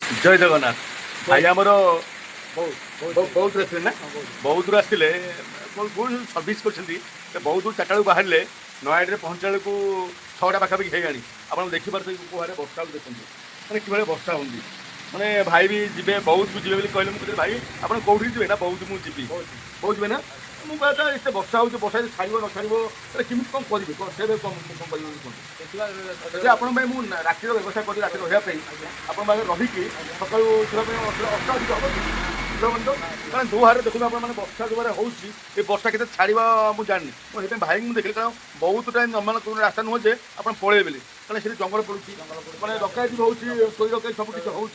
जय जगन्नाथ भाई आमर बहुत आसते ना बहुत आसते बहुत सर्विस कर बहुत चार्टा बाहर नयागढ़ पहुँचा बेलू छटा पाखापाखि है आप देखिपे कुआरे वर्षा देखते मैंने कि वर्षा होती मैंने भाई भी जी बहुत जी कहले मुझे भाई आप कौटी जी ना बहुत मुझे जी बहुत जी ना मुझे एत वर्षा हो वर्षा छाड़ न छाड़ कमी कौन करेंगे से कौन आप रातिर व्यवस्था कर राति रही आप रहीकि सका अष्टाधिक हम मैंने दो हारे देखो आप वर्षा जो हो वर्षा के छाड़ मुझे जानी मुझे भाई मुझे देखिए कारण बहुत टाइम नर्माल रास्ता नुह जे आप पड़े बोली कारण से जंगल पड़ुची मैंने डकैती हो चोरी डकैती सब किसी हो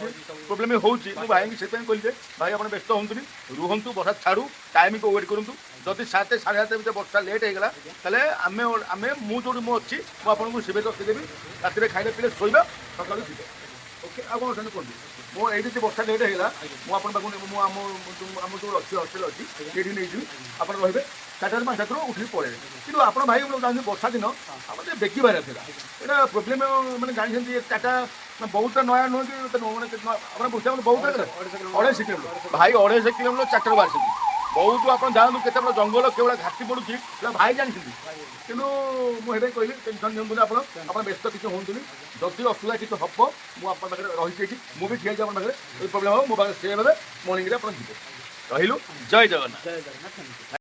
प्रोब्लेम हो भाई से कहली भाई आप व्यस्त हूँ रुहतु वर्षा छाड़ू टाइम को वेट करूँ जदि 7 साढ़े 7 भितर वर्षा लेट होगा तेल आम मुझे मुझे अच्छी मुझे शिविर रखीदेवी राति खाइले पीले शोवा सका जी ओके आप कौन कहते मुझे ये वर्षा लेट होगा मुझे जो अच्छी हस्टेल अच्छी ये नहीं आप रे 4 5 उठी पड़े कि आप भाई चाहते वर्षा दिन आप बेगी बाहर था यहाँ प्रोब्लेम मैंने जानते चार्टा बहुत नया नुह कि मैंने बुझे बहुत 250 किलोमीटर भाई 250 किलोमीटर चार्टर बाहर बहुत आप जानते केत जंगल केवल घाटी पड़ुची भाई जानते कि मुझे कहली टेंशन नियंतु आप व्यस्त किसी हूँ जदि असुविधा किसी हम मुझे रही मुझे ठिया पाखे प्रोब्लेम हम मो से मॉर्निंग आप जी रही जय जगन्नाथ।